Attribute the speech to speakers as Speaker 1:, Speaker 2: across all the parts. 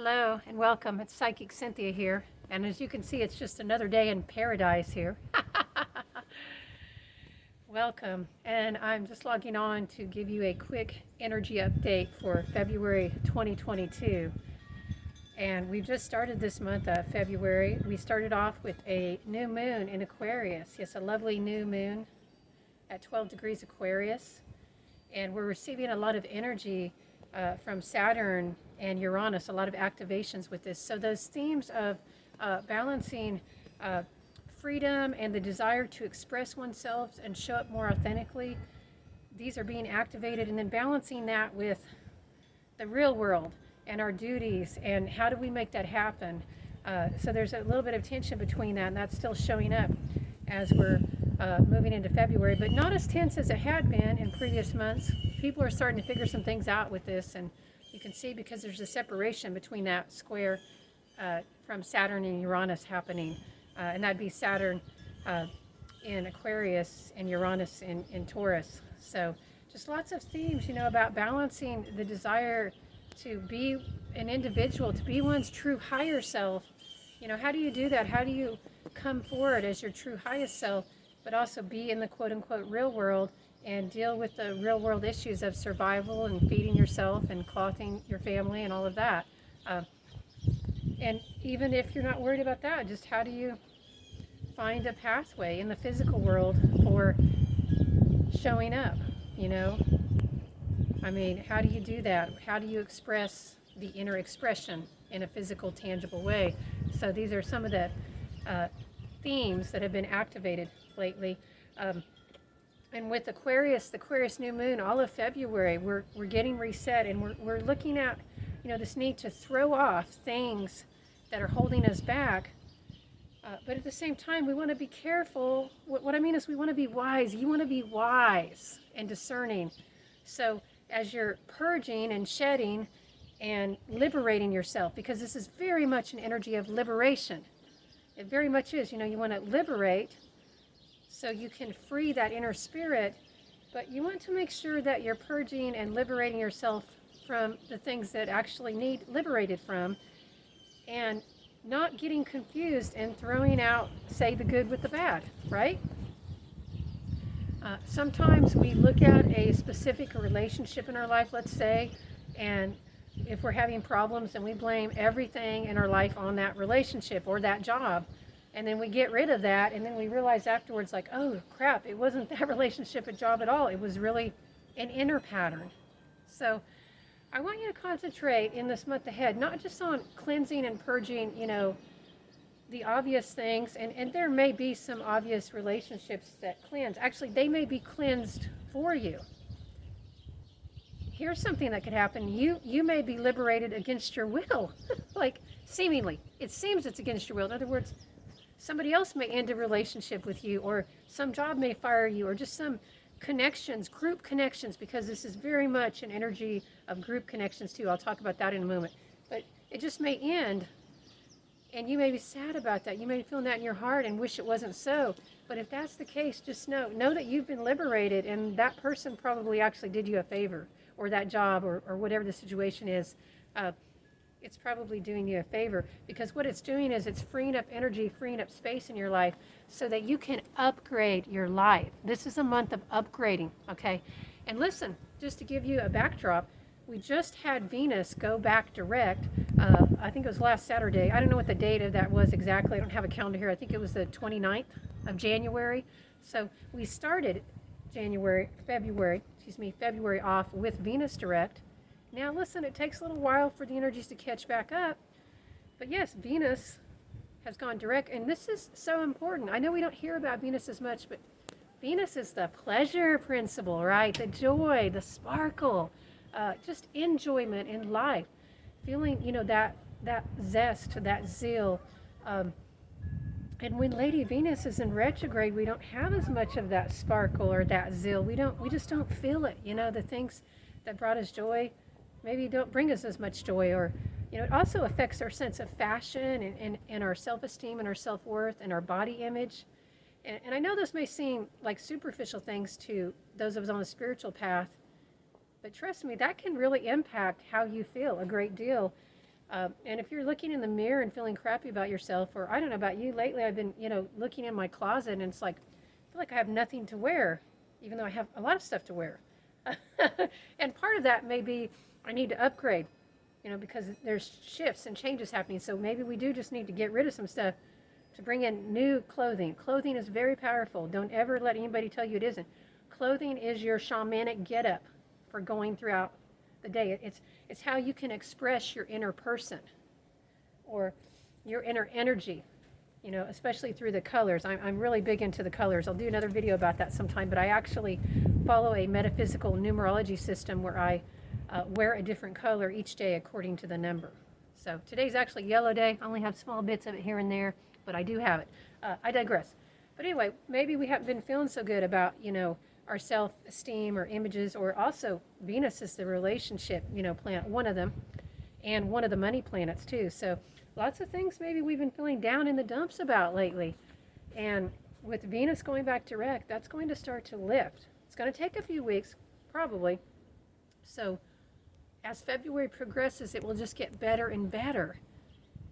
Speaker 1: Hello and welcome. It's Psychic Cynthia here. And as you can see, it's just another day in paradise here. Welcome. And I'm just logging on to give you a quick energy update for February 2022. And we've just started this month of February. We started off with a new moon in Aquarius. Yes, a lovely new moon at 12 degrees Aquarius. And we're receiving a lot of energy from Saturn and Uranus, a lot of activations with this. So those themes of balancing freedom and the desire to express oneself and show up more authentically, these are being activated, and then balancing that with the real world and our duties and how do we make that happen. So there's a little bit of tension between that, and that's still showing up as we're moving into February, but not as tense as it had been in previous months. People are starting to figure some things out with this, and you can see because there's a separation between that square from Saturn and Uranus happening, and that'd be Saturn in Aquarius and Uranus in Taurus. So just lots of themes, about balancing the desire to be an individual, to be one's true higher self. How do you do that? How do you come forward as your true highest self, but also be in the quote-unquote real world and deal with the real world issues of survival and feeding yourself and clothing your family and all of that. And even if you're not worried about that, just how do you find a pathway in the physical world for showing up, I mean, how do you do that? How do you express the inner expression in a physical, tangible way? So these are some of the themes that have been activated lately. And with Aquarius, the Aquarius new moon, all of February, we're getting reset, and we're looking at, this need to throw off things that are holding us back. But at the same time, we want to be careful. What I mean is we want to be wise. You want to be wise and discerning. So as you're purging and shedding and liberating yourself, because this is very much an energy of liberation. It very much is. You want to liberate so you can free that inner spirit, but you want to make sure that you're purging and liberating yourself from the things that actually need liberated from, and not getting confused and throwing out, say, the good with the bad, right? Sometimes we look at a specific relationship in our life, let's say, and if we're having problems, and we blame everything in our life on that relationship or that job. And then we get rid of that, and then we realize afterwards, like, oh crap, it wasn't that relationship and job at all. It was really an inner pattern. So I want you to concentrate in this month ahead, not just on cleansing and purging, the obvious things, and there may be some obvious relationships that cleanse. Actually, they may be cleansed for you. Here's something that could happen. You may be liberated against your will. Like, seemingly. It seems it's against your will. In other words, somebody else may end a relationship with you, or some job may fire you, or just some connections, group connections, because this is very much an energy of group connections too. I'll talk about that in a moment. But it just may end, and you may be sad about that. You may be feeling that in your heart and wish it wasn't so. But if that's the case, just know that you've been liberated, and that person probably actually did you a favor, or that job, or whatever the situation is. It's probably doing you a favor, because what it's doing is it's freeing up energy, freeing up space in your life so that you can upgrade your life. This is a month of upgrading, okay? And listen, just to give you a backdrop, we just had Venus go back direct. I think it was last Saturday. I don't know what the date of that was exactly. I don't have a calendar here. I think it was the 29th of January. So we started February off with Venus direct. Now listen, it takes a little while for the energies to catch back up, but yes, Venus has gone direct, and this is so important. I know we don't hear about Venus as much, but Venus is the pleasure principle, right? The joy, the sparkle, just enjoyment in life, feeling, that zest, that zeal. And when Lady Venus is in retrograde, we don't have as much of that sparkle or that zeal. We just don't feel it. The things that brought us joy maybe don't bring us as much joy, or it also affects our sense of fashion and our self-esteem and our self-worth and our body image. And I know those may seem like superficial things to those of us on the spiritual path, but trust me, that can really impact how you feel a great deal. And if you're looking in the mirror and feeling crappy about yourself, or I don't know about you, lately I've been, looking in my closet and it's like, I feel like I have nothing to wear, even though I have a lot of stuff to wear. And part of that may be I need to upgrade, because there's shifts and changes happening. So maybe we do just need to get rid of some stuff to bring in new clothing. Clothing is very powerful. Don't ever let anybody tell you it isn't. Clothing is your shamanic getup for going throughout the day. It's how you can express your inner person or your inner energy, especially through the colors. I'm really big into the colors. I'll do another video about that sometime, but I actually follow a metaphysical numerology system where I wear a different color each day according to the number. So today's actually yellow day. I only have small bits of it here and there, but I do have it. I digress. But anyway, maybe we haven't been feeling so good about, our self-esteem or images, or also Venus is the relationship, planet, one of them, and one of the money planets too. So lots of things maybe we've been feeling down in the dumps about lately. And with Venus going back direct, that's going to start to lift. It's going to take a few weeks, probably. So as February progresses, it will just get better and better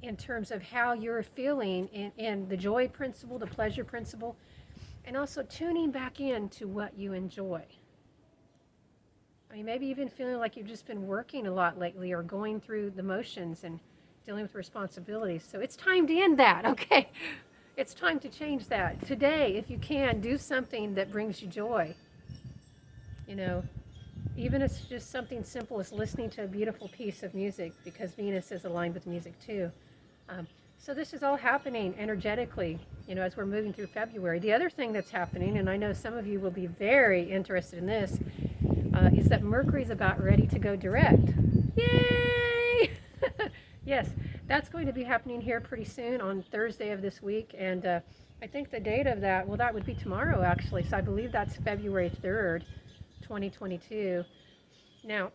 Speaker 1: in terms of how you're feeling in the joy principle, the pleasure principle, and also tuning back into what you enjoy. I mean, maybe you've been feeling like you've just been working a lot lately or going through the motions and dealing with responsibilities. So it's time to end that, okay? It's time to change that. Today, if you can, do something that brings you joy. Even if it's just something simple as listening to a beautiful piece of music, because Venus is aligned with music too. So this is all happening energetically, as we're moving through February. The other thing that's happening, and I know some of you will be very interested in this, is that Mercury's about ready to go direct. Yay! Yes, that's going to be happening here pretty soon on Thursday of this week. And I think the date of that, well, that would be tomorrow actually. So I believe that's February 3rd, 2022. Now,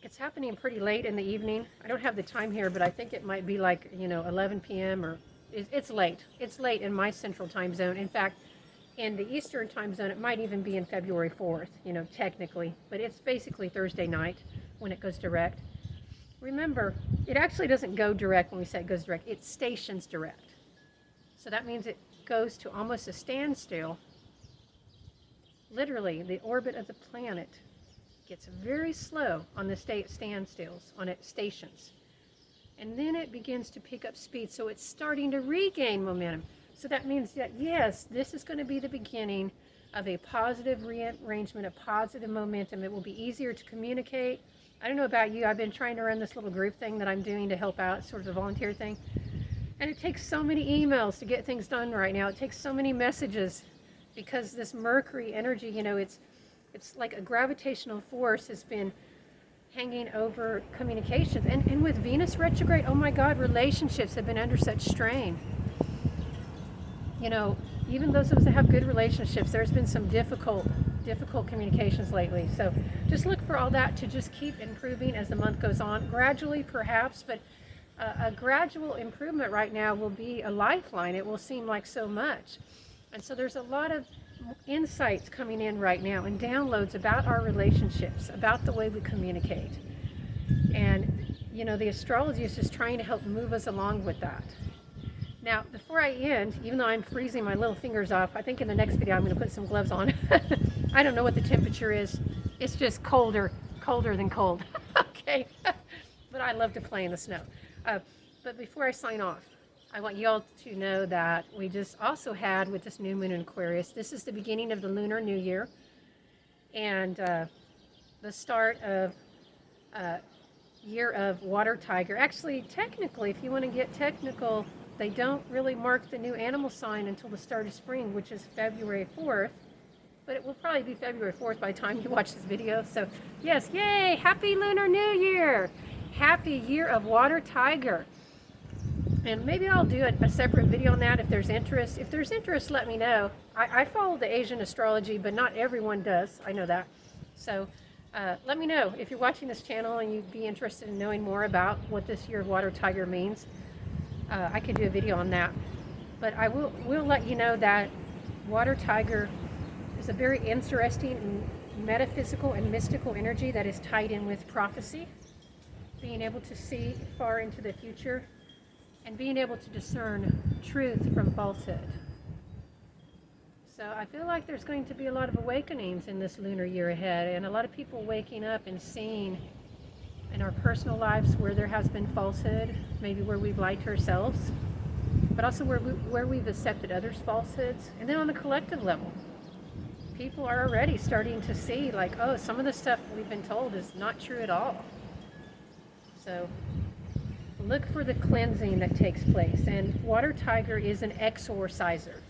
Speaker 1: it's happening pretty late in the evening. I don't have the time here, but I think it might be like, 11 p.m. or it's late. It's late in my central time zone. In fact, in the Eastern time zone, it might even be in February 4th, technically. But it's basically Thursday night when it goes direct. Remember, it actually doesn't go direct when we say it goes direct. It stations direct. So that means it goes to almost a standstill. Literally, the orbit of the planet gets very slow on the standstills, on its stations. And then it begins to pick up speed, so it's starting to regain momentum. So that means that, yes, this is going to be the beginning of a positive rearrangement, a positive momentum. It will be easier to communicate. I don't know about you, I've been trying to run this little group thing that I'm doing to help out, sort of a volunteer thing. And it takes so many emails to get things done right now. It takes so many messages because this Mercury energy, it's like a gravitational force has been hanging over communications. And with Venus retrograde, oh my God, relationships have been under such strain. Even those of us that have good relationships, there's been some difficult communications lately. So just look for all that to just keep improving as the month goes on. Gradually, perhaps, but a gradual improvement right now will be a lifeline. It will seem like so much. And so there's a lot of insights coming in right now and downloads about our relationships, about the way we communicate. And, the astrology is just trying to help move us along with that. Now, before I end, even though I'm freezing my little fingers off, I think in the next video I'm going to put some gloves on. I don't know what the temperature is. It's just colder than cold. Okay. But I love to play in the snow. But before I sign off, I want you all to know that we just also had with this new moon in Aquarius, this is the beginning of the Lunar New Year and the start of year of water tiger. Actually, technically, if you want to get technical, they don't really mark the new animal sign until the start of spring, which is February 4th. But it will probably be February 4th by the time you watch this video. So yes, yay, happy Lunar New Year. Happy year of water tiger. And maybe I'll do a separate video on that if there's interest. If there's interest, let me know. I follow the Asian astrology, but not everyone does. I know that. So let me know if you're watching this channel and you'd be interested in knowing more about what this year of water tiger means. I could do a video on that. But I will let you know that water tiger is a very interesting and metaphysical and mystical energy that is tied in with prophecy. being able to see far into the future, and being able to discern truth from falsehood. So I feel like there's going to be a lot of awakenings in this lunar year ahead, and a lot of people waking up and seeing in our personal lives where there has been falsehood, maybe where we've lied to ourselves, but also where we've accepted others' falsehoods. And then on a collective level, people are already starting to see, like, oh, some of the stuff we've been told is not true at all. So look for the cleansing that takes place. And water tiger is an exorciser.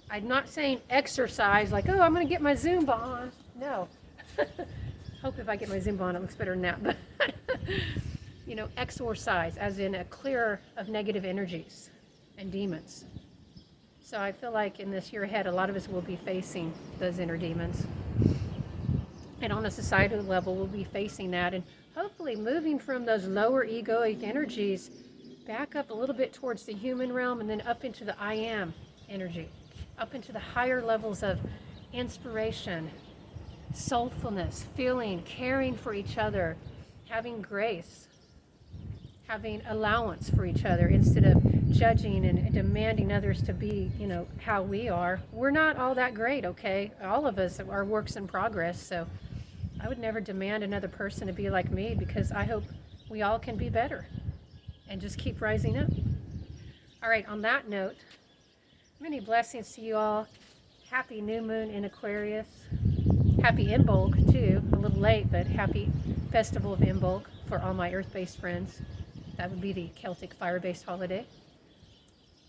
Speaker 1: I'm not saying exercise like, oh, I'm going to get my Zumba on. No. Hope if I get my Zumba on, it looks better than that. But, you know, exorcise, as in a clear of negative energies and demons. So I feel like in this year ahead, a lot of us will be facing those inner demons. And on a societal level, we'll be facing that. And hopefully moving from those lower egoic energies back up a little bit towards the human realm, and then up into the I am energy, up into the higher levels of inspiration, soulfulness, feeling, caring for each other, having grace, having allowance for each other instead of judging and demanding others to be, you know, how we are. We're not all that great, okay? All of us are works in progress, so I would never demand another person to be like me, because I hope we all can be better and just keep rising up. All right, on that note, many blessings to you all. Happy new moon in Aquarius. Happy Imbolc too, a little late, but happy festival of Imbolc for all my earth-based friends. That would be the Celtic fire-based holiday.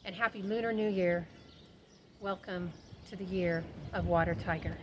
Speaker 1: And happy Lunar New Year. Welcome to the year of Water Tiger.